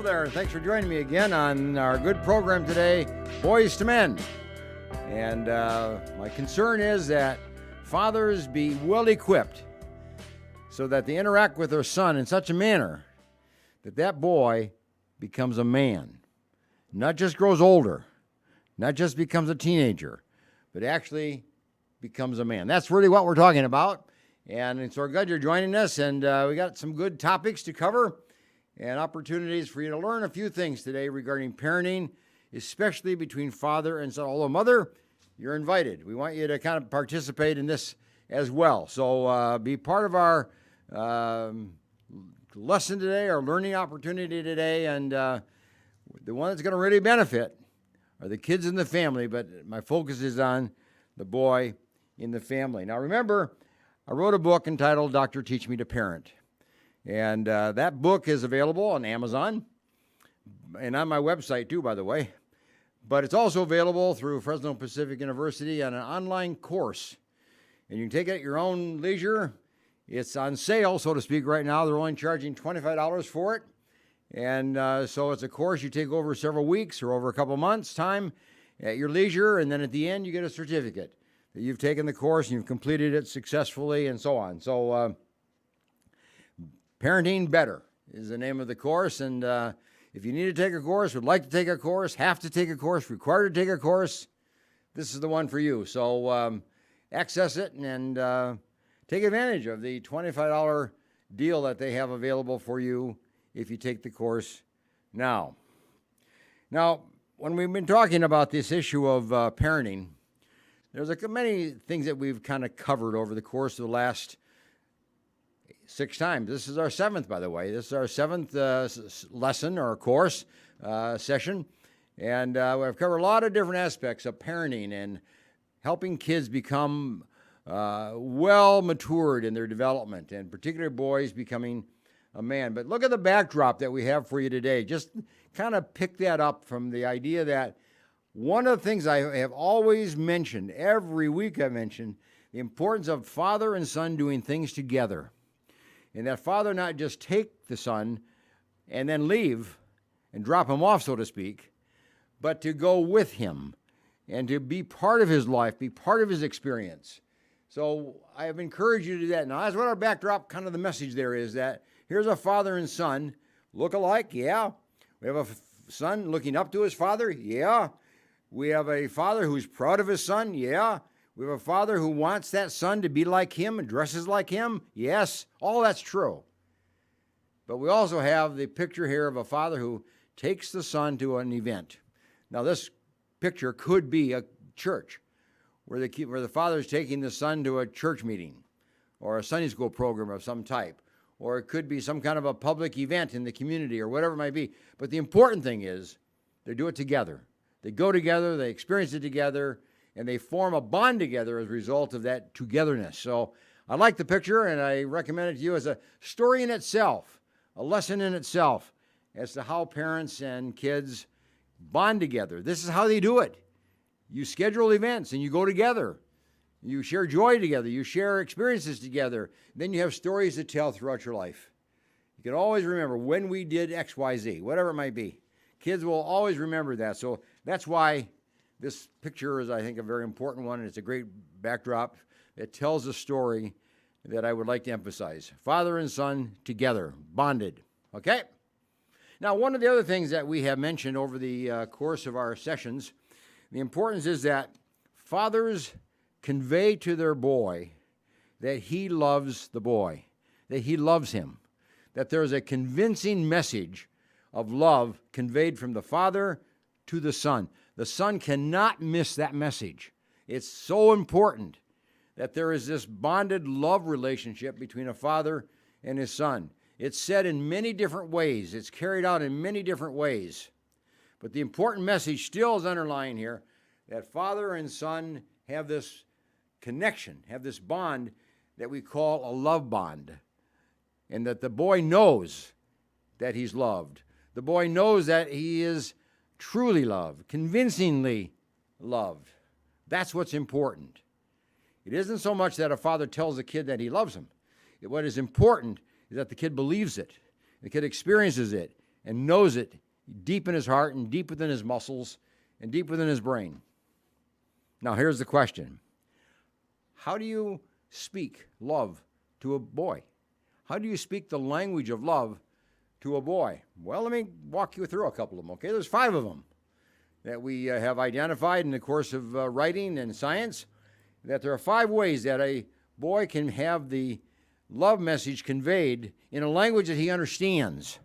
Hello there, and thanks for joining me again on our good program today, Boys to Men. And my concern is that fathers be well equipped so that they interact with their son in such a manner that that boy becomes a man, not just grows older, not just becomes a teenager, but actually becomes a man. That's really what we're talking about. And so we're glad you're joining us, and we got some good topics to cover and opportunities for you to learn a few things today regarding parenting, especially between father and son. Although mother, you're invited. We want you to kind of participate in this as well. So be part of our lesson today, our learning opportunity today, and the one that's going to really benefit are the kids in the family, but my focus is on the boy in the family. Now remember, I wrote a book entitled Doctor Teach Me to Parent. And that book is available on Amazon and on my website too, by the way. But it's also available through Fresno Pacific University on an online course. And you can take it at your own leisure. It's on sale, so to speak, right now. They're only charging $25 for it. And so it's a course you take over several weeks or over a couple months' time at your leisure. And then at the end, you get a certificate that you've taken the course and you've completed it successfully and so on. So Parenting Better is the name of the course, and if you need to take a course, would like to take a course, have to take a course, required to take a course, this is the one for you. So access it and take advantage of the $25 deal that they have available for you if you take the course now. Now, when we've been talking about this issue of parenting, there's many things that we've kind of covered over the course of the last 6 times. This is our 7th, by the way. This is our 7th lesson or course session. And we've covered a lot of different aspects of parenting and helping kids become well matured in their development, and particularly boys becoming a man. But look at the backdrop that we have for you today. Just kind of pick that up from the idea that one of the things I have always mentioned, every week I mention, the importance of father and son doing things together. And that father not just take the son and then leave and drop him off, so to speak, but to go with him and to be part of his life, be part of his experience. So I have encouraged you to do that. Now, that's what our backdrop, kind of the message there is, that here's a father and son, look alike, yeah. We have a son looking up to his father, yeah. We have a father who's proud of his son, yeah. We have a father who wants that son to be like him and dresses like him. Yes, all that's true. But we also have the picture here of a father who takes the son to an event. Now, this picture could be a church where the father is taking the son to a church meeting or a Sunday school program of some type. Or it could be some kind of a public event in the community or whatever it might be. But the important thing is they do it together. They go together, they experience it together, and they form a bond together as a result of that togetherness. So I like the picture, and I recommend it to you as a story in itself, a lesson in itself as to how parents and kids bond together. This is how they do it. You schedule events, and you go together. You share joy together. You share experiences together. Then you have stories to tell throughout your life. You can always remember when we did X, Y, Z, whatever it might be. Kids will always remember that. So that's why this picture is, I think, a very important one, and it's a great backdrop that tells a story that I would like to emphasize. Father and son together, bonded, okay? Now, one of the other things that we have mentioned over the course of our sessions, the importance is that fathers convey to their boy that he loves the boy, that he loves him, that there's a convincing message of love conveyed from the father to the son. The son cannot miss that message. It's so important that there is this bonded love relationship between a father and his son. It's said in many different ways. It's carried out in many different ways. But the important message still is underlying here, that father and son have this connection, have this bond that we call a love bond, and that the boy knows that he's loved. The boy knows that he is truly loved, convincingly loved. That's what's important. It isn't so much that a father tells the kid that he loves him. What is important is that the kid believes it, the kid experiences it, and knows it deep in his heart and deep within his muscles and deep within his brain. Now, here's the question. How do you speak love to a boy? How do you speak the language of love to a boy? Well, let me walk you through a couple of them, okay? There's 5 of them that we have identified in the course of writing and science, that there are 5 ways that a boy can have the love message conveyed in a language that he understands.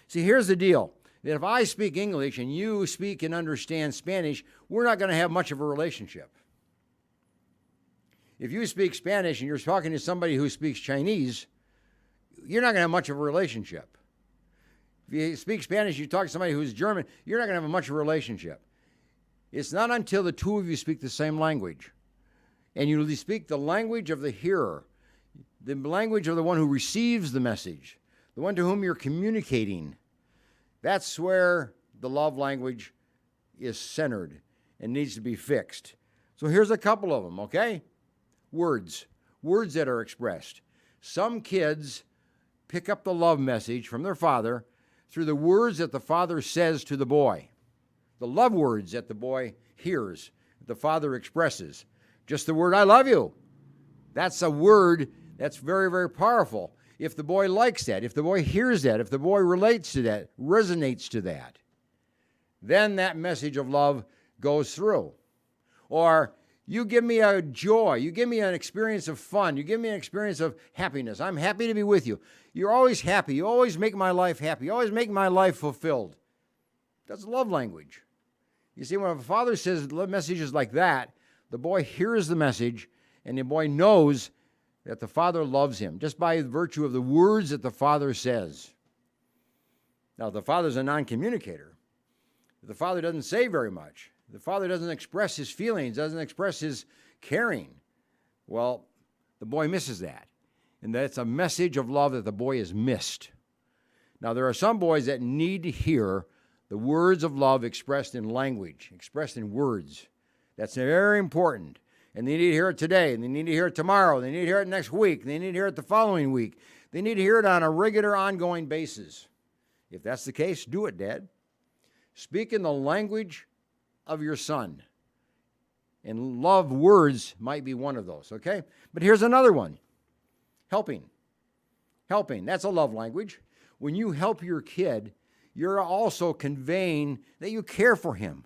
See, here's the deal. That if I speak English and you speak and understand Spanish, we're not going to have much of a relationship. If you speak Spanish and you're talking to somebody who speaks Chinese, you're not going to have much of a relationship. If you speak Spanish, you talk to somebody who's German, you're not going to have much of a relationship. It's not until the two of you speak the same language, and you speak the language of the hearer, the language of the one who receives the message, the one to whom you're communicating. That's where the love language is centered and needs to be fixed. So here's a couple of them, okay? Words that are expressed. Some kids pick up the love message from their father through the words that the father says to the boy. The love words that the boy hears, that the father expresses. Just the word, I love you. That's a word that's very, very powerful. If the boy likes that, if the boy hears that, if the boy relates to that, resonates to that, then that message of love goes through. Or you give me a joy, you give me an experience of fun, you give me an experience of happiness. I'm happy to be with you. You're always happy. You always make my life happy. You always make my life fulfilled. That's love language. You see, when a father says messages like that, the boy hears the message and the boy knows that the father loves him just by virtue of the words that the father says. Now, the father's a non-communicator. The father doesn't say very much. The father doesn't express his feelings, doesn't express his caring. Well, the boy misses that. And that's a message of love that the boy has missed. Now, there are some boys that need to hear the words of love expressed in language, expressed in words. That's very important. And they need to hear it today, and they need to hear it tomorrow, they need to hear it next week, they need to hear it the following week. They need to hear it on a regular, ongoing basis. If that's the case, do it, Dad. Speak in the language of your son. And love words might be one of those, okay? But here's another one. Helping. Helping, that's a love language. When you help your kid, you're also conveying that you care for him,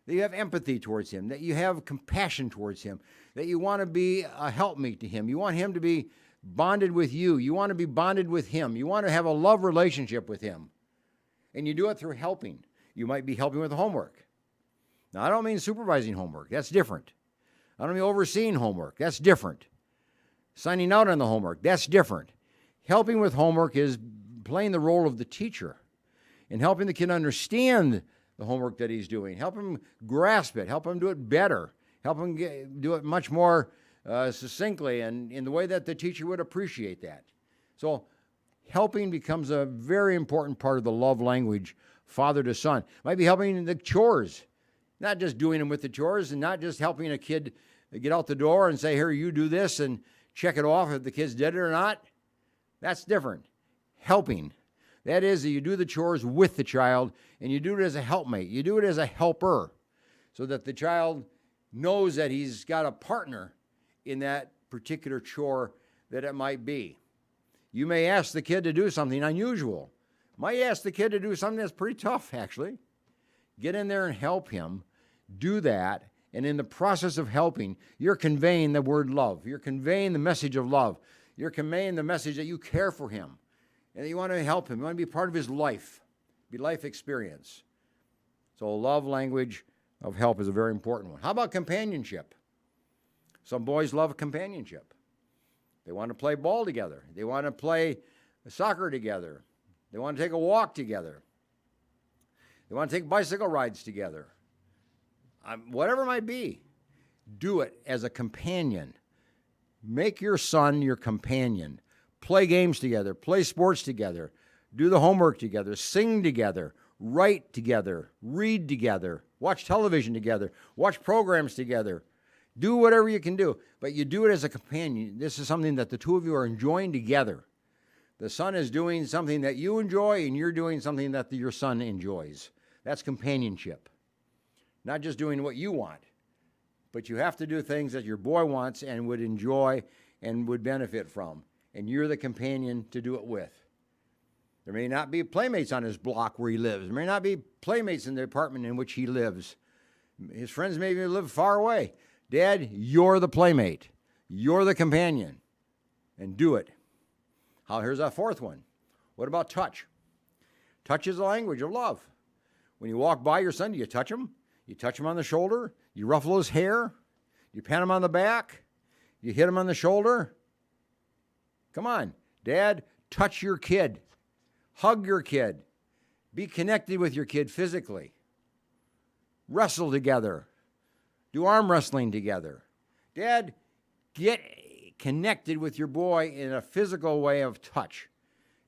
that you have empathy towards him, that you have compassion towards him, that you want to be a helpmeet to him. You want him to be bonded with you. You want to be bonded with him. You want to have a love relationship with him. And you do it through helping. You might be helping with homework. Now, I don't mean supervising homework. That's different. I don't mean overseeing homework. That's different. Signing out on the homework. That's different. Helping with homework is playing the role of the teacher and helping the kid understand the homework that he's doing. Help him grasp it. Help him do it better. Help him do it much more succinctly and in the way that the teacher would appreciate that. So helping becomes a very important part of the love language, father to son. Might be helping in the chores, not just doing them with the chores and not just helping a kid get out the door and say, here, you do this and check it off if the kid's did it or not. That's different. Helping. That is that you do the chores with the child and you do it as a helpmate. You do it as a helper so that the child knows that he's got a partner in that particular chore that it might be. You may ask the kid to do something unusual. Might ask the kid to do something that's pretty tough, actually. Get in there and help him. Do that. And in the process of helping, you're conveying the word love. You're conveying the message of love. You're conveying the message that you care for him and that you want to help him. You want to be part of his life, be life experience. So love language of help is a very important one. How about companionship? Some boys love companionship. They want to play ball together. They want to play soccer together. They want to take a walk together. They want to take bicycle rides together. Whatever it might be, do it as a companion. Make your son your companion. Play games together. Play sports together. Do the homework together. Sing together. Write together. Read together. Watch television together. Watch programs together. Do whatever you can do, but you do it as a companion. This is something that the two of you are enjoying together. The son is doing something that you enjoy, and you're doing something that your son enjoys. That's companionship. Not just doing what you want, but you have to do things that your boy wants and would enjoy and would benefit from. And you're the companion to do it with. There may not be playmates on his block where he lives. There may not be playmates in the apartment in which he lives. His friends may live far away. Dad, you're the playmate. You're the companion. And do it. Here's a fourth one. What about touch? Touch is a language of love. When you walk by your son, do you touch him? You touch him on the shoulder? You ruffle his hair? You pat him on the back? You hit him on the shoulder? Come on, Dad, touch your kid. Hug your kid. Be connected with your kid physically. Wrestle together. Do arm wrestling together. Dad, get connected with your boy in a physical way of touch,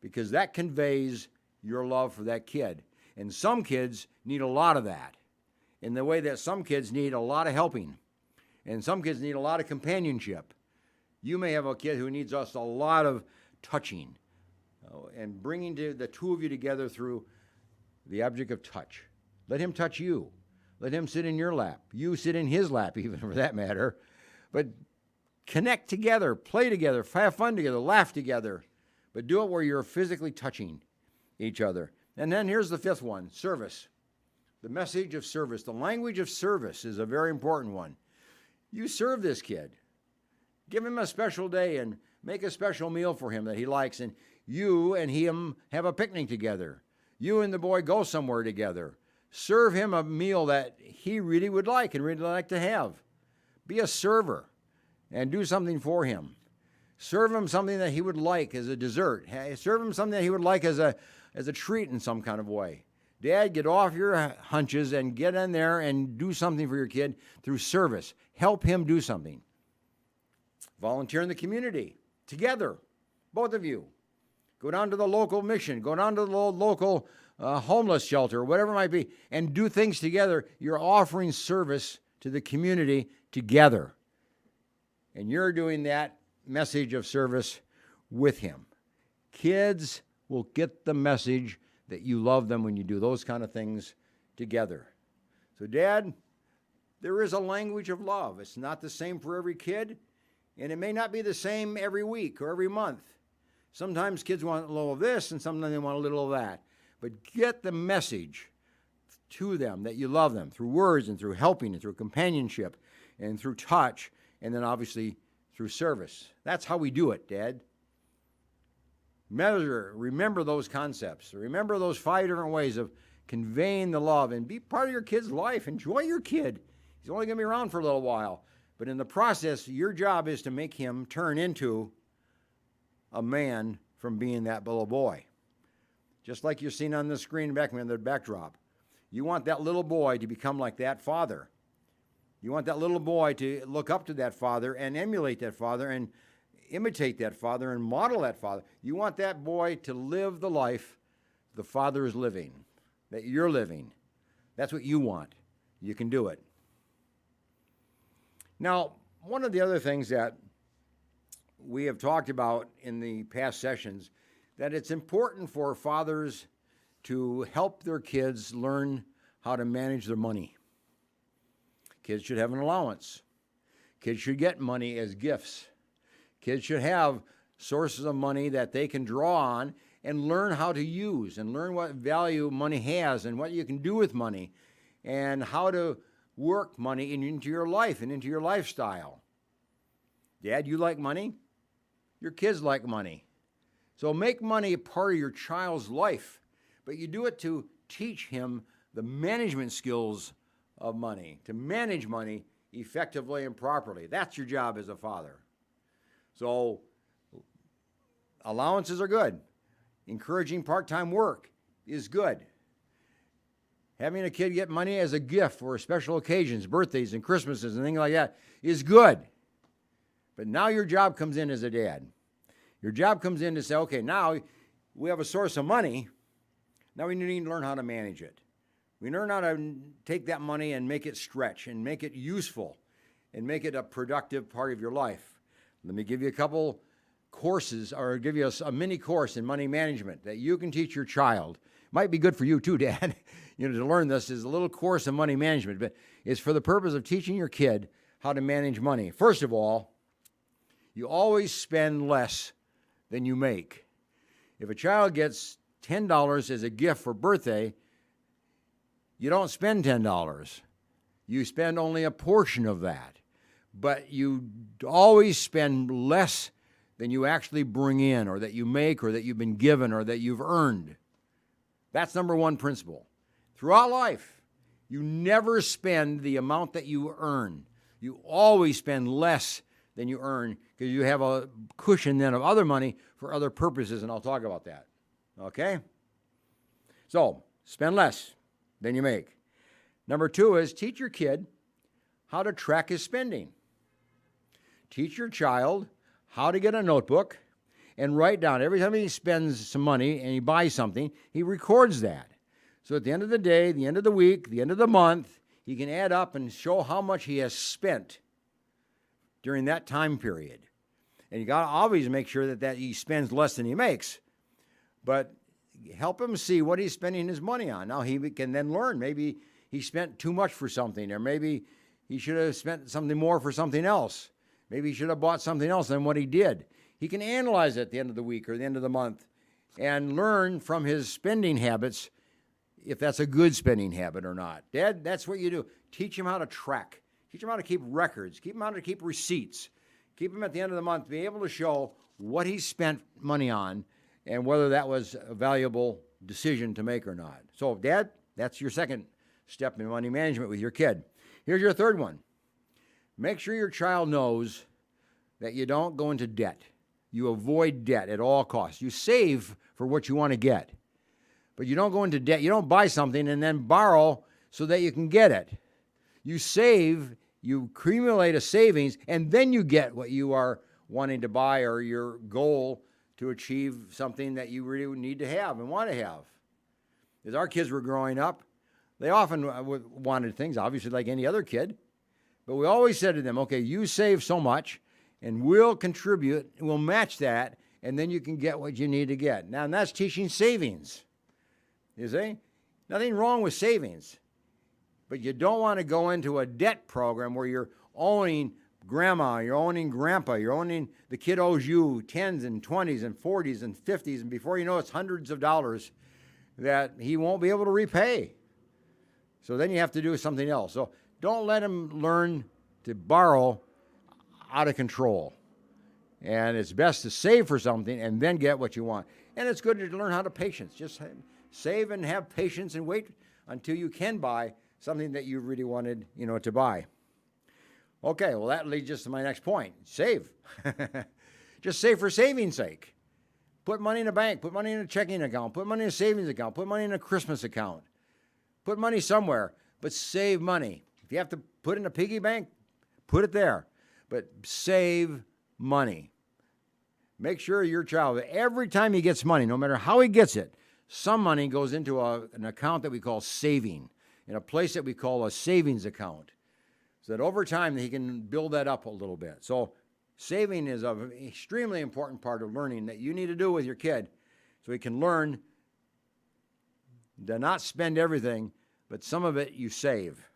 because that conveys your love for that kid. And some kids need a lot of that, in the way that some kids need a lot of helping, and some kids need a lot of companionship. You may have a kid who needs us a lot of touching and bringing the two of you together through the object of touch. Let him touch you. Let him sit in your lap. You sit in his lap, even for that matter. But connect together, play together, have fun together, laugh together, but do it where you're physically touching each other. And then here's the fifth one, service. The message of service. The language of service is a very important one. You serve this kid. Give him a special day and make a special meal for him that he likes, and you and him have a picnic together. You and the boy go somewhere together. Serve him a meal that he really would like and really like to have. Be a server and do something for him. Serve him something that he would like as a dessert. Serve him something that he would like as a treat in some kind of way. Dad, get off your hunches and get in there and do something for your kid through service. Help him do something. Volunteer in the community together, both of you. Go down to the local mission. Go down to the local homeless shelter, whatever it might be, and do things together. You're offering service to the community together. And you're doing that message of service with him. Kids will get the message that you love them when you do those kind of things together. So, Dad, there is a language of love. It's not the same for every kid, and it may not be the same every week or every month. Sometimes kids want a little of this, and sometimes they want a little of that. But get the message to them that you love them through words and through helping and through companionship and through touch, and then obviously through service. That's how we do it, Dad. Remember those concepts. Remember those 5 different ways of conveying the love, and be part of your kid's life. Enjoy your kid. He's only going to be around for a little while. But in the process, your job is to make him turn into a man from being that little boy. Just like you're seeing on the screen back in the backdrop. You want that little boy to become like that father. You want that little boy to look up to that father and emulate that father and imitate that father and model that father. You want that boy to live the life the father is living, that you're living. That's what you want. You can do it. Now, one of the other things that we have talked about in the past sessions, that it's important for fathers to help their kids learn how to manage their money. Kids should have an allowance. Kids should get money as gifts. Kids should have sources of money that they can draw on and learn how to use and learn what value money has and what you can do with money and how to work money into your life and into your lifestyle. Dad, you like money? Your kids like money. So make money a part of your child's life, but you do it to teach him the management skills of money, to manage money effectively and properly. That's your job as a father. So allowances are good. Encouraging part-time work is good. Having a kid get money as a gift for special occasions, birthdays and Christmases and things like that is good. But now your job comes in as a dad. Your job comes in to say, okay, now we have a source of money. Now we need to learn how to manage it. We learn how to take that money and make it stretch and make it useful and make it a productive part of your life. Let me give you a couple courses, or give you a mini course in money management that you can teach your child. Might be good for you too, Dad. To learn this is a little course in money management, but it's for the purpose of teaching your kid how to manage money. First of all, you always spend less than you make. If a child gets $10 as a gift for birthday, you don't spend $10. You spend only a portion of that. But you always spend less than you actually bring in, or that you make, or that you've been given, or that you've earned. That's number one principle. Throughout life, you never spend the amount that you earn. You always spend less than you earn, because you have a cushion then of other money for other purposes, and I'll talk about that. Okay? So, spend less than you make. Number two is teach your kid how to track his spending. Teach your child how to get a notebook and write down every time he spends some money and he buys something, he records that. So at the end of the day, the end of the week, the end of the month, he can add up and show how much he has spent during that time period. And you got to always make sure that he spends less than he makes. But help him see what he's spending his money on. Now he can then learn. Maybe he spent too much for something, or maybe he should have spent something more for something else. Maybe he should have bought something else than what he did. He can analyze it at the end of the week or the end of the month and learn from his spending habits if that's a good spending habit or not. Dad, that's what you do. Teach him how to track. Teach him how to keep records. Keep him how to keep receipts. Keep him at the end of the month, be able to show what he spent money on and whether that was a valuable decision to make or not. So, Dad, that's your second step in money management with your kid. Here's your third one. Make sure your child knows that you don't go into debt. You avoid debt at all costs. You save for what you want to get, but you don't go into debt. You don't buy something and then borrow so that you can get it. You save, you accumulate a savings, and then you get what you are wanting to buy or your goal to achieve something that you really need to have and want to have. As our kids were growing up, they often wanted things, obviously like any other kid, but we always said to them, okay, you save so much, and we'll contribute, and we'll match that, and then you can get what you need to get. Now, and that's teaching savings. You see? Nothing wrong with savings, but you don't want to go into a debt program where you're owning grandma, you're owning grandpa, the kid owes you 10s and 20s and 40s and 50s, and before you know it's hundreds of dollars that he won't be able to repay. So then you have to do something else. So don't let him learn to borrow out of control. And it's best to save for something and then get what you want. And it's good to learn how to patience. Just save and have patience and wait until you can buy something that you really wanted, to buy. Okay, well, that leads us to my next point. Save. Just save for saving's sake. Put money in a bank. Put money in a checking account. Put money in a savings account. Put money in a Christmas account. Put money somewhere, but save money. If you have to put in a piggy bank, put it there. But save money. Make sure your child, every time he gets money, no matter how he gets it, some money goes into an account that we call saving, in a place that we call a savings account, so that over time he can build that up a little bit. So saving is an extremely important part of learning that you need to do with your kid so he can learn to not spend everything, but some of it you save.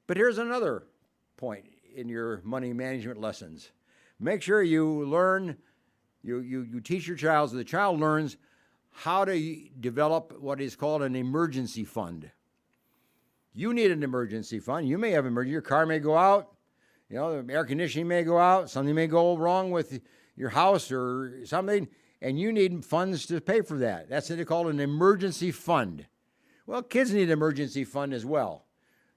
But here's another point in your money management lessons. Make sure you learn, you teach your child so the child learns how to develop what is called an emergency fund. You need an emergency fund. You may have an emergency. Your car may go out. The air conditioning may go out. Something may go wrong with your house or something, and you need funds to pay for that. That's what they call an emergency fund. Well, kids need an emergency fund as well.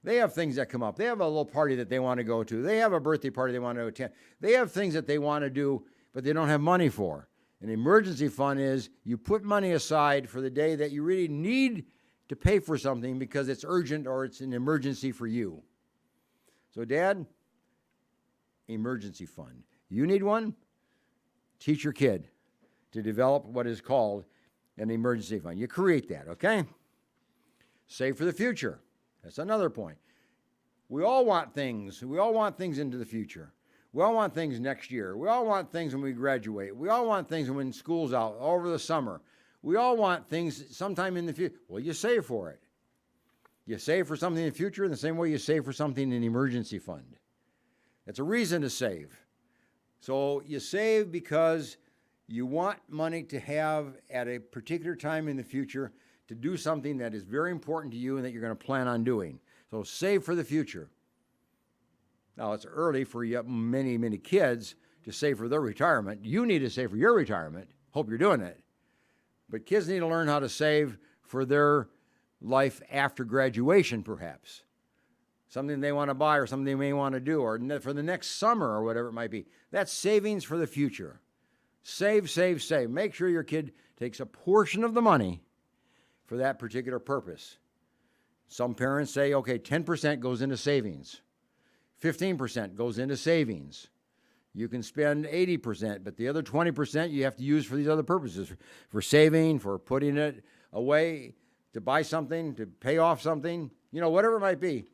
They have things that come up. They have a little party that they want to go to. They have a birthday party they want to attend. They have things that they want to do, but they don't have money for. An emergency fund is you put money aside for the day that you really need to pay for something because it's urgent or it's an emergency for you. So, Dad, emergency fund. You need one? Teach your kid to develop what is called an emergency fund. You create that, okay? Save for the future. That's another point. We all want things. We all want things into the future. We all want things next year. We all want things when we graduate. We all want things when school's out, over the summer. We all want things sometime in the future. Well, you save for it. You save for something in the future in the same way you save for something in an emergency fund. It's a reason to save. So you save because you want money to have at a particular time in the future to do something that is very important to you and that you're going to plan on doing. So save for the future. Now, it's early for many, many kids to save for their retirement. You need to save for your retirement. Hope you're doing it. But kids need to learn how to save for their life after graduation, perhaps. Something they want to buy or something they may want to do, or for the next summer or whatever it might be. That's savings for the future. Save, save, save. Make sure your kid takes a portion of the money for that particular purpose. Some parents say, okay, 10% goes into savings. 15% goes into savings. You can spend 80%, but the other 20% you have to use for these other purposes, for saving, for putting it away, to buy something, to pay off something, whatever it might be.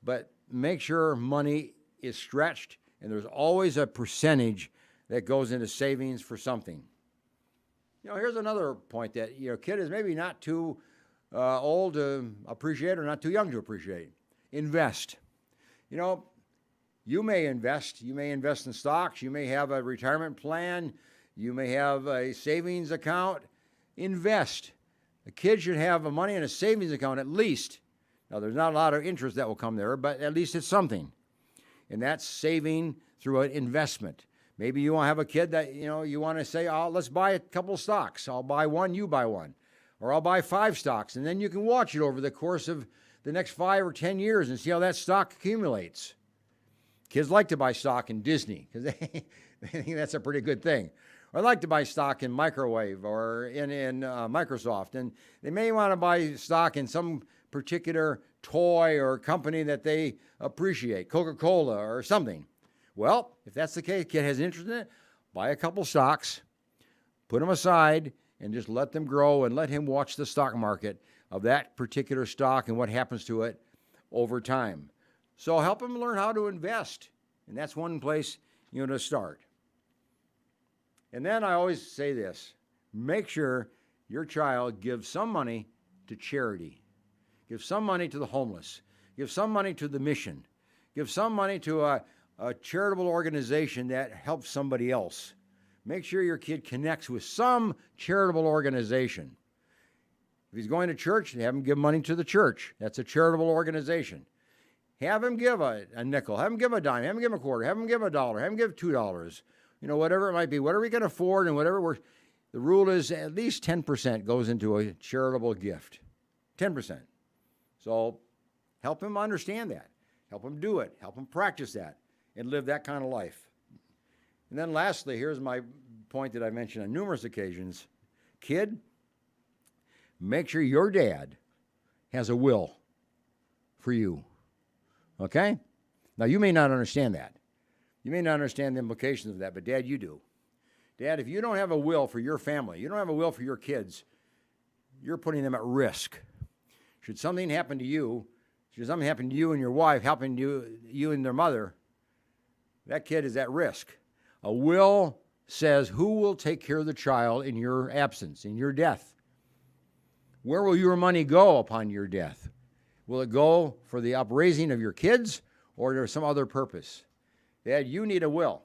But make sure money is stretched, and there's always a percentage that goes into savings for something. Here's another point that your kid is maybe not too old to appreciate or not too young to appreciate. Invest. You may invest. You may invest in stocks. You may have a retirement plan. You may have a savings account. Invest. A kid should have money in a savings account at least. Now, there's not a lot of interest that will come there, but at least it's something. And that's saving through an investment. Maybe you want to have a kid that, you want to say, oh, let's buy a couple of stocks. I'll buy one, you buy one. Or I'll buy 5 stocks. And then you can watch it over the course of the next 5 or 10 years and see how that stock accumulates. Kids like to buy stock in Disney because they think that's a pretty good thing. Or like to buy stock in Microwave or in Microsoft. And they may want to buy stock in some particular toy or company that they appreciate, Coca-Cola or something. Well, if that's the case, kid has interest in it, buy a couple stocks, put them aside, and just let them grow and let him watch the stock market of that particular stock and what happens to it over time. So help him learn how to invest, and that's one place to start. And then I always say this, make sure your child gives some money to charity. Give some money to the homeless. Give some money to the mission. Give some money to a charitable organization that helps somebody else. Make sure your kid connects with some charitable organization. If he's going to church, have him give money to the church. That's a charitable organization. Have him give a nickel. Have him give a dime. Have him give a quarter. Have him give $1. Have him give $2. Whatever it might be. Whatever he can afford and whatever the rule is at least 10% goes into a charitable gift. 10%. So help him understand that. Help him do it. Help him practice that and live that kind of life. And then lastly, here's my point that I mentioned on numerous occasions. Kid, make sure your dad has a will for you. Okay? Now, you may not understand that. You may not understand the implications of that, but Dad, you do. Dad, if you don't have a will for your family, you don't have a will for your kids, you're putting them at risk. Should something happen to you, should something happen to you and your wife, happen to you and their mother, that kid is at risk. A will says who will take care of the child in your absence, in your death. Where will your money go upon your death? Will it go for the upraising of your kids or there's some other purpose? Dad, you need a will.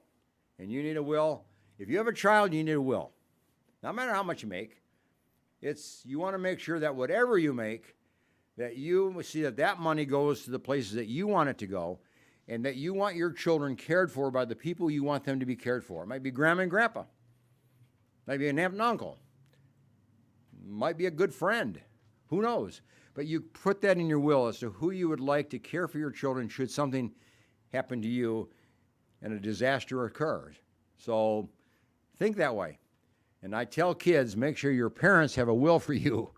And you need a will. If you have a child, you need a will. No matter how much you make, you want to make sure that whatever you make, that you see that money goes to the places that you want it to go, and that you want your children cared for by the people you want them to be cared for. It might be grandma and grandpa. It might be an aunt and uncle. It might be a good friend. Who knows? But you put that in your will as to who you would like to care for your children should something happen to you and a disaster occurs. So think that way. And I tell kids, make sure your parents have a will for you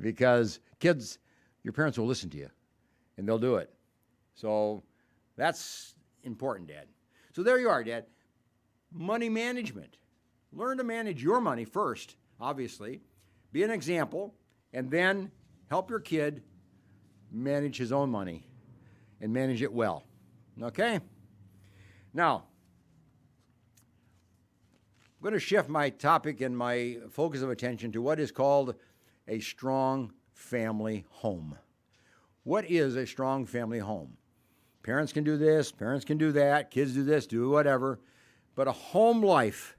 because kids, your parents will listen to you and they'll do it. So that's important, Dad. So there you are, Dad. Money management. Learn to manage your money first, obviously. Be an example, and then help your kid manage his own money and manage it well. Okay? Now, I'm going to shift my topic and my focus of attention to what is called a strong family home. What is a strong family home? Parents can do this, parents can do that, kids do this, do whatever. But a home life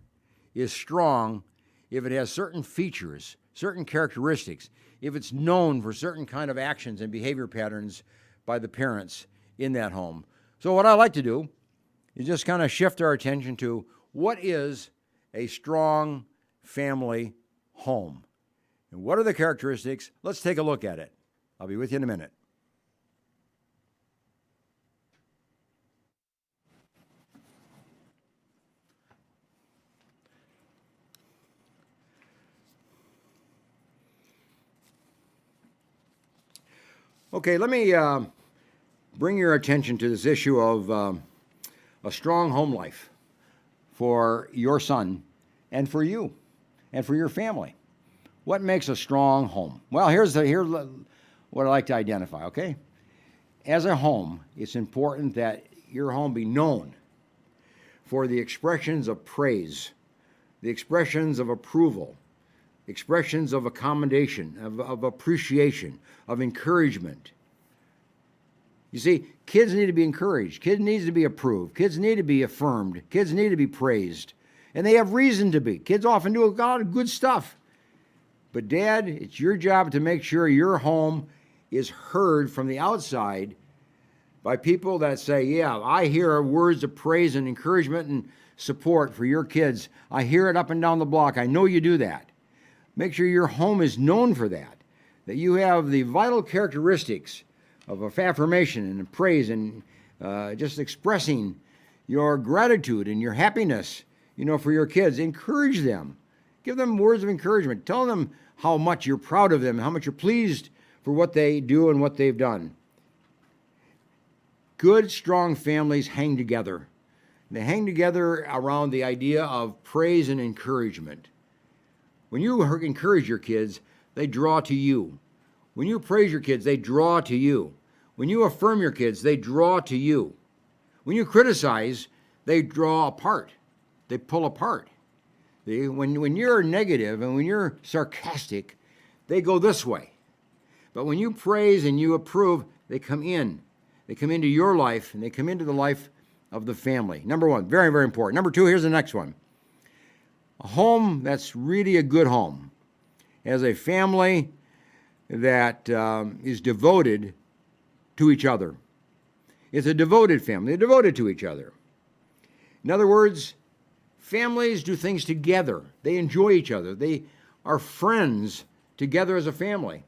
is strong if it has certain features, certain characteristics, if it's known for certain kind of actions and behavior patterns by the parents in that home. So what I like to do is just kind of shift our attention to what is a strong family home. And what are the characteristics? Let's take a look at it. I'll be with you in a minute. Okay, let me bring your attention to this issue of a strong home life for your son and for you and for your family. What makes a strong home? Well, here's what I like to identify, okay? As a home, it's important that your home be known for the expressions of praise, the expressions of approval, expressions of accommodation, of appreciation, of encouragement. You see, kids need to be encouraged. Kids need to be approved. Kids need to be affirmed. Kids need to be praised. And they have reason to be. Kids often do a lot of good stuff. But Dad, it's your job to make sure your home is heard from the outside by people that say, yeah, I hear words of praise and encouragement and support for your kids. I hear it up and down the block. I know you do that. Make sure your home is known for that you have the vital characteristics of affirmation and praise and just expressing your gratitude and your happiness, for your kids. Encourage them. Give them words of encouragement. Tell them how much you're proud of them, how much you're pleased for what they do and what they've done. Good, strong families hang together. They hang together around the idea of praise and encouragement. When you encourage your kids, they draw to you. When you praise your kids, they draw to you. When you affirm your kids, they draw to you. When you criticize, they draw apart. They pull apart. When you're negative and when you're sarcastic, they go this way. But when you praise and you approve, they come in. They come into your life and they come into the life of the family. Number one, very, very important. Number two, here's the next one. A home that's really a good home has a family that is devoted to each other. It's a devoted family. They're devoted to each other. In other words, families do things together. They enjoy each other. They are friends together as a family.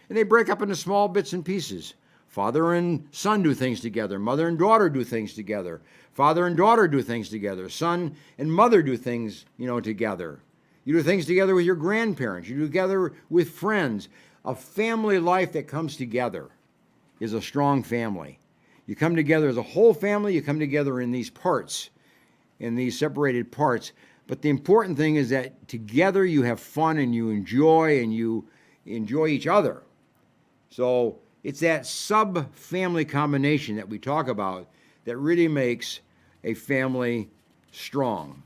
And they break up into small bits and pieces. Father and son do things together. Mother and daughter do things together. Father and daughter do things together. Son and mother do things, together. You do things together with your grandparents. You do together with friends. A family life that comes together is a strong family. You come together as a whole family. You come together in these parts, in these separated parts. But the important thing is that together you have fun and you enjoy each other. So it's that sub-family combination that we talk about that really makes a family strong.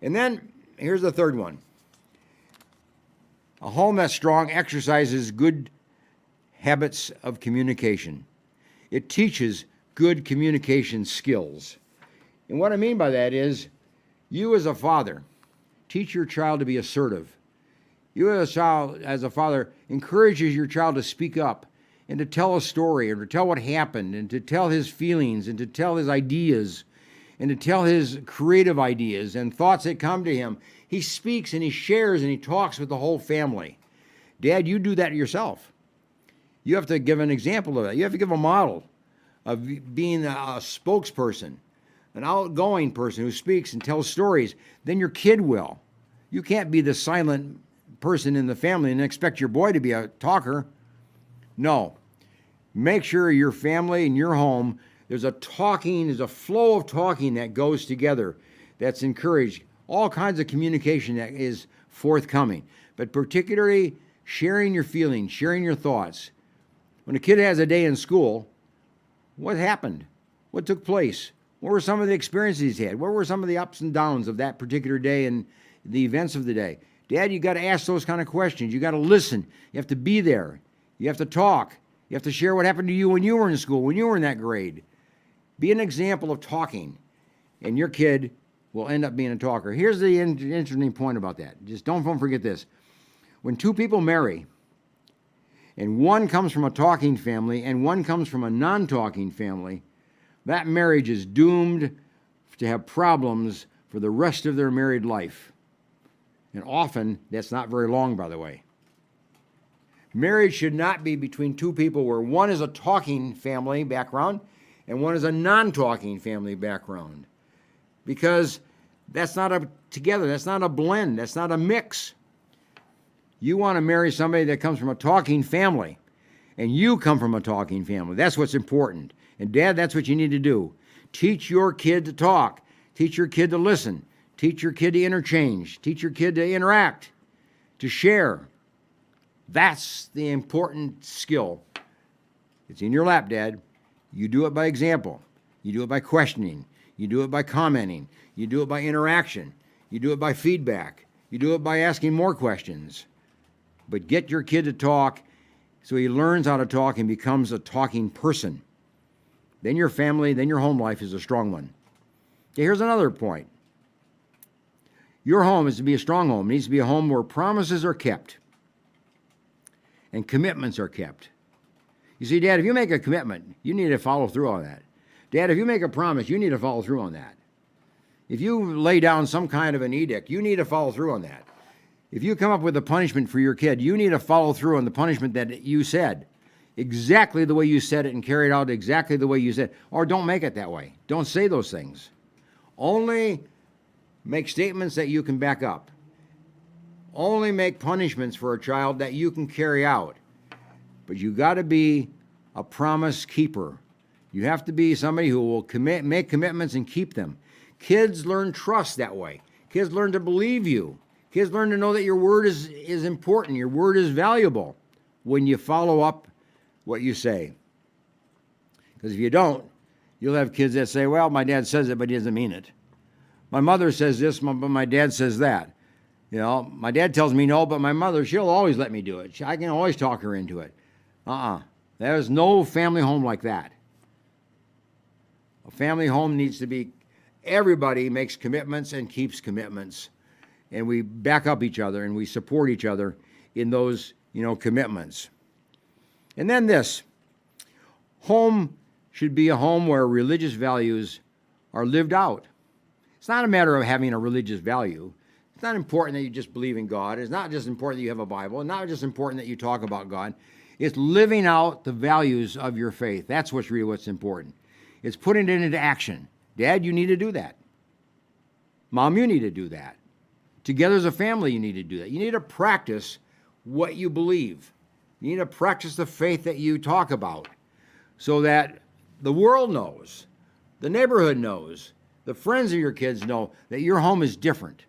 And then here's the third one. A home that's strong exercises good habits of communication. It teaches good communication skills. And what I mean by that is, you as a father, teach your child to be assertive. You as a father, encourages your child to speak up and to tell a story, or to tell what happened, and to tell his feelings, and to tell his ideas, and to tell his creative ideas and thoughts that come to him. He speaks and he shares and he talks with the whole family. Dad, you do that yourself. You have to give an example of that. You have to give a model of being a spokesperson, an outgoing person who speaks and tells stories. Then your kid will. You can't be the silent person in the family and expect your boy to be a talker. No. Make sure your family and your home, there's a flow of talking that goes together, that's encouraged. All kinds of communication that is forthcoming, but particularly sharing your feelings, sharing your thoughts. When a kid has a day in school, what happened? What took place? What were some of the experiences he had? What were some of the ups and downs of that particular day and the events of the day? Dad, you got to ask those kind of questions. You got to listen. You have to be there. You have to talk. You have to share what happened to you when you were in school, when you were in that grade. Be an example of talking, and your kid will end up being a talker. Here's the interesting point about that. Just don't forget this. When two people marry, and one comes from a talking family and one comes from a non-talking family, that marriage is doomed to have problems for the rest of their married life. And often, that's not very long, by the way. Marriage should not be between two people where one is a talking family background and one is a non-talking family background. Because that's not a together, that's not a blend, that's not a mix. You want to marry somebody that comes from a talking family, and you come from a talking family. That's what's important. And Dad, that's what you need to do. Teach your kid to talk. Teach your kid to listen. Teach your kid to interchange. Teach your kid to interact, to share. That's the important skill. It's in your lap, Dad. You do it by example. You do it by questioning. You do it by commenting. You do it by interaction. You do it by feedback. You do it by asking more questions. But get your kid to talk so he learns how to talk and becomes a talking person. Then your family, then your home life is a strong one. Okay, here's another point. Your home is to be a strong home. It needs to be a home where promises are kept and commitments are kept. You see, Dad, if you make a commitment, you need to follow through on that. Dad, if you make a promise, you need to follow through on that. If you lay down some kind of an edict, you need to follow through on that. If you come up with a punishment for your kid, you need to follow through on the punishment that you said. Exactly the way you said it and carry it out exactly the way you said. Or don't make it that way. Don't say those things. Only make statements that you can back up. Only make punishments for a child that you can carry out. But you got to be a promise keeper. You have to be somebody who will make commitments and keep them. Kids learn trust that way. Kids learn to believe you. Kids learn to know that your word is important. Your word is valuable when you follow up what you say. Because if you don't, you'll have kids that say, well, my dad says it, but he doesn't mean it. My mother says this, but my dad says that. You know, my dad tells me no, but my mother, she'll always let me do it. I can always talk her into it. There's no family home like that. A family home needs to be, everybody makes commitments and keeps commitments. And we back up each other and we support each other in those, commitments. And then this, home should be a home where religious values are lived out. It's not a matter of having a religious value. It's not important that you just believe in God. It's not just important that you have a Bible. It's not just important that you talk about God. It's living out the values of your faith. That's what's important. It's putting it into action. Dad, you need to do that. Mom, you need to do that. Together as a family, you need to do that. You need to practice what you believe. You need to practice the faith that you talk about so that the world knows, the neighborhood knows, the friends of your kids know that your home is different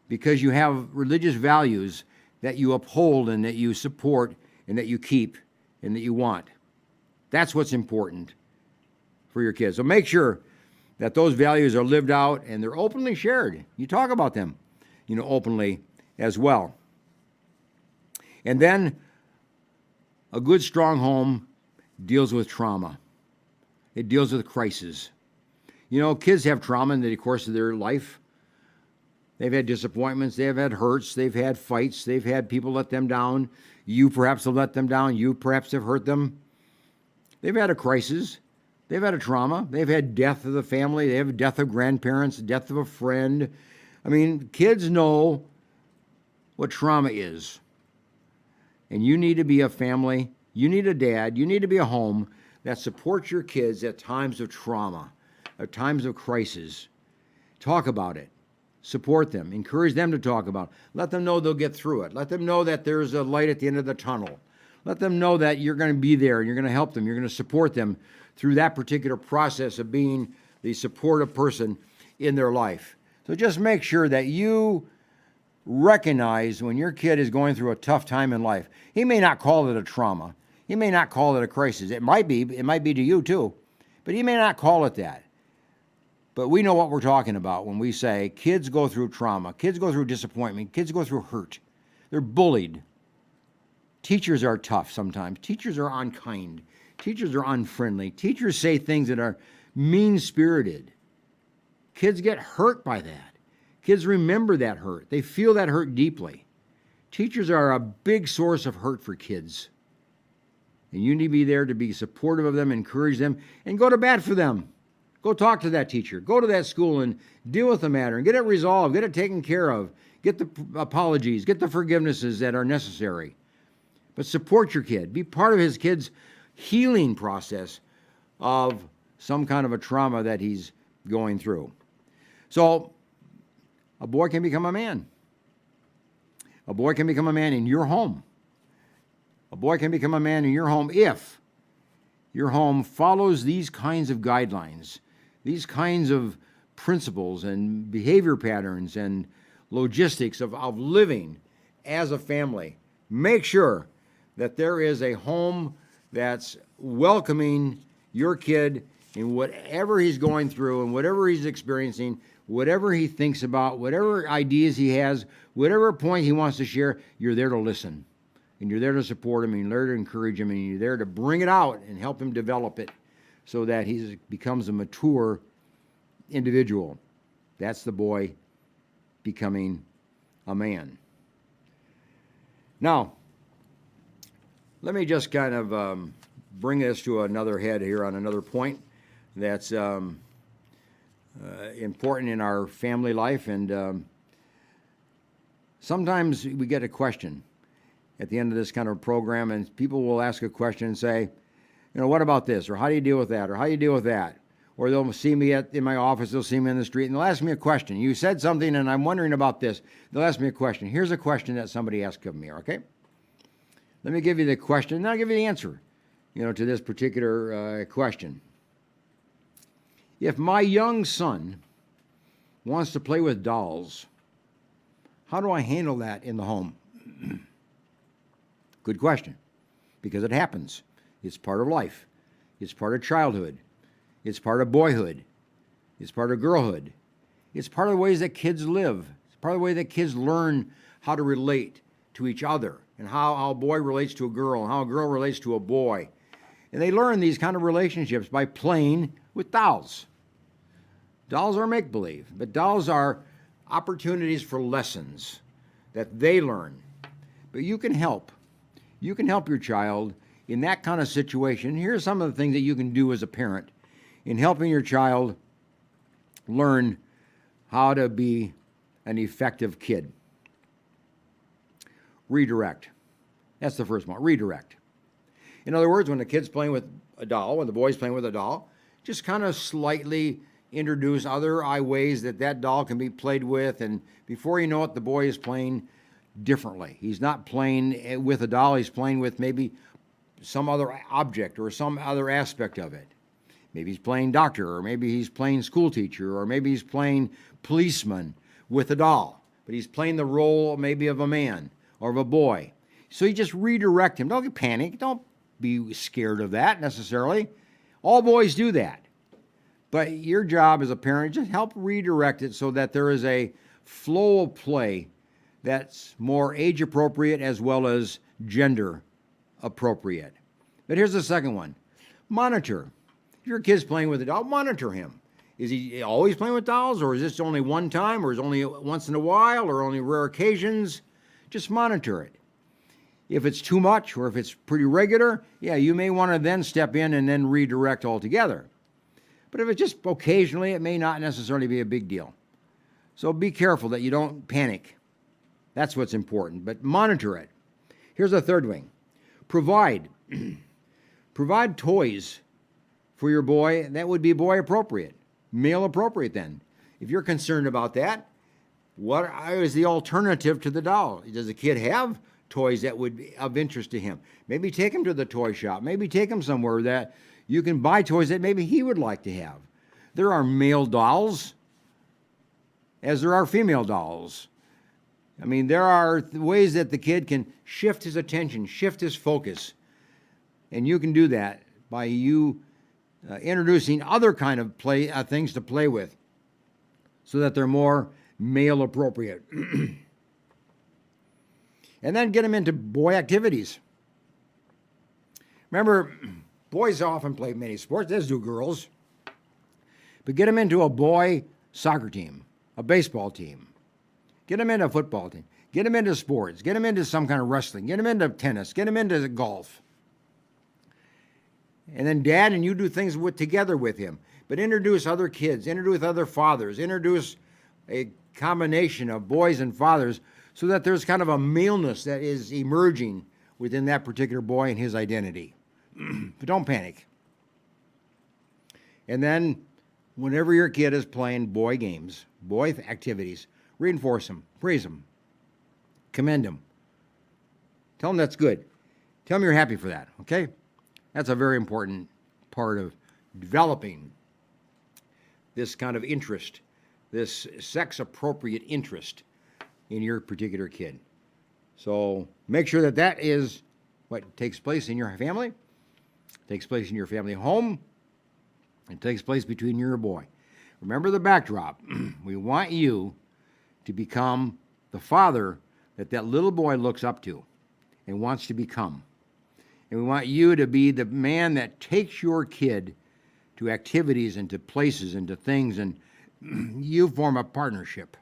because you have religious values that you uphold and that you support and that you keep and that you want. That's what's important for your kids. So make sure that those values are lived out and they're openly shared. You talk about them, openly as well. And then a good, strong home deals with trauma. It deals with crisis. Kids have trauma in the course of their life. They've had disappointments. They've had hurts. They've had fights. They've had people let them down. You perhaps have let them down. You perhaps have hurt them. They've had a crisis. They've had a trauma. They've had death of the family. They have death of grandparents, death of a friend. Kids know what trauma is. And you need to be a family. You need a dad. You need to be a home that supports your kids at times of trauma, at times of crisis. Talk about it. Support them. Encourage them to talk about it. Let them know they'll get through it. Let them know that there's a light at the end of the tunnel. Let them know that you're going to be there and you're going to help them. You're going to support them through that particular process of being the supportive person in their life. So just make sure that you recognize when your kid is going through a tough time in life. He may not call it a trauma. He may not call it a crisis. It might be to you too, but he may not call it that. But we know what we're talking about when we say kids go through trauma, kids go through disappointment, kids go through hurt. They're bullied. Teachers are tough sometimes. Teachers are unkind. Teachers are unfriendly. Teachers say things that are mean-spirited. Kids get hurt by that. Kids remember that hurt. They feel that hurt deeply. Teachers are a big source of hurt for kids. And you need to be there to be supportive of them, encourage them, and go to bat for them. Go talk to that teacher. Go to that school and deal with the matter and get it resolved, get it taken care of, get the apologies, get the forgivenesses that are necessary. But support your kid. Be part of his kid's healing process of some kind of a trauma that he's going through. So, a boy can become a man. A boy can become a man in your home. A boy can become a man in your home if your home follows these kinds of guidelines, these kinds of principles and behavior patterns and logistics of living as a family. Make sure that there is a home that's welcoming your kid in whatever he's going through and whatever he's experiencing, whatever he thinks about, whatever ideas he has, whatever point he wants to share. You're there to listen, and you're there to support him, and you're there to encourage him, and you're there to bring it out and help him develop it so that he becomes a mature individual. That's the boy becoming a man. Now, let me just kind of bring this to another head here on another point that's important in our family life. And sometimes we get a question at the end of this kind of program, and people will ask a question and say, what about this? Or how do you deal with that? Or how do you deal with that? Or they'll see me in my office, they'll see me in the street, and they'll ask me a question. You said something, and I'm wondering about this. They'll ask me a question. Here's a question that somebody asked of me, okay? Let me give you the question, and I'll give you the answer, to this particular question. If my young son wants to play with dolls, how do I handle that in the home? Good question, because it happens. It's part of life. It's part of childhood. It's part of boyhood. It's part of girlhood. It's part of the ways that kids live. It's part of the way that kids learn how to relate to each other and how a boy relates to a girl and how a girl relates to a boy. And they learn these kind of relationships by playing with dolls. Dolls are make-believe, but dolls are opportunities for lessons that they learn. But you can help. You can help your child in that kind of situation. Here's some of the things that you can do as a parent in helping your child learn how to be an effective kid. Redirect. That's the first one, redirect. In other words, when the kid's playing with a doll, when the boy's playing with a doll, just kind of slightly introduce other ways that doll can be played with, and before you know it, the boy is playing differently. He's not playing with a doll, he's playing with maybe some other object or some other aspect of it. Maybe he's playing doctor, or maybe he's playing school teacher, or maybe he's playing policeman with a doll, but he's playing the role maybe of a man or of a boy. So you just redirect him. Don't panic. Don't be scared of that necessarily. All boys do that. But your job as a parent is just help redirect it so that there is a flow of play that's more age appropriate as well as gender appropriate. But here's the second one. Monitor. If your kid's playing with a doll, monitor him. Is he always playing with dolls, or is this only one time, or is it only once in a while, or only rare occasions? Just monitor it. If it's too much, or if it's pretty regular, you may want to then step in and then redirect altogether. But if it's just occasionally, it may not necessarily be a big deal. So be careful that you don't panic. That's what's important, but monitor it. Here's the third thing. Provide toys for your boy that would be boy appropriate, male appropriate then. If you're concerned about that, what is the alternative to the doll? Does the kid have toys that would be of interest to him? Maybe take him to the toy shop. Maybe take him somewhere that you can buy toys that maybe he would like to have. There are male dolls as there are female dolls. I mean, there are ways that the kid can shift his attention, shift his focus. And you can do that by you introducing other kind of things to play with. so that they're more male appropriate. And then get them into boy activities. Remember, boys often play many sports, as do girls. But get them into a boy soccer team, a baseball team. Get them into a football team. Get them into sports. Get them into some kind of wrestling. Get them into tennis. Get them into golf. And then Dad and you do things together with him. But introduce other kids. Introduce other fathers. Introduce a combination of boys and fathers so that there's kind of a maleness that is emerging within that particular boy and his identity. But don't panic. And then, whenever your kid is playing boy games, boy activities, reinforce them, praise them, commend them. Tell them that's good. Tell them you're happy for that, okay? That's a very important part of developing this kind of interest, this sex-appropriate interest in your particular kid. So make sure that that is what takes place in your family, takes place in your family home, and takes place between you and your boy. Remember the backdrop. We want you to become the father that that little boy looks up to and wants to become. And we want you to be the man that takes your kid to activities and to places and to things, and you form a partnership.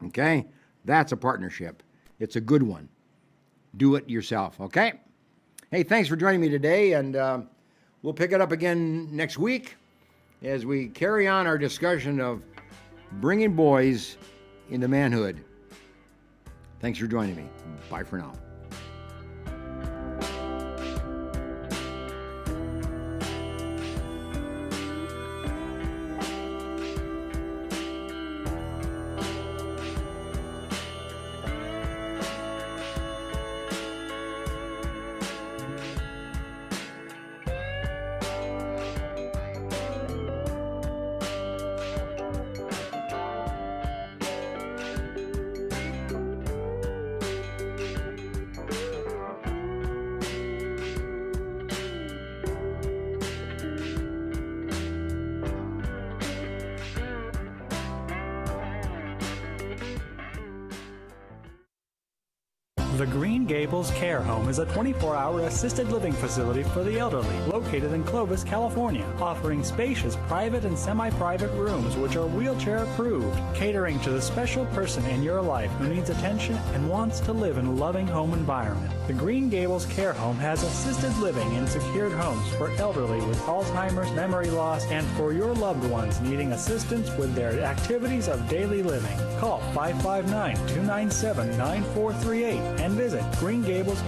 Okay? That's a partnership. It's a good one. Do it yourself, okay? Hey, thanks for joining me today, and we'll pick it up again next week as we carry on our discussion of bringing boys into manhood. Thanks for joining me. Bye for now. The Green Gables Care Home is a 24-hour assisted living facility for the elderly located in Clovis, California, offering spacious private and semi-private rooms which are wheelchair approved, catering to the special person in your life who needs attention and wants to live in a loving home environment. The Green Gables Care Home has assisted living in secured homes for elderly with Alzheimer's, memory loss, and for your loved ones needing assistance with their activities of daily living. Call 559-297-9438 and visit Green Gables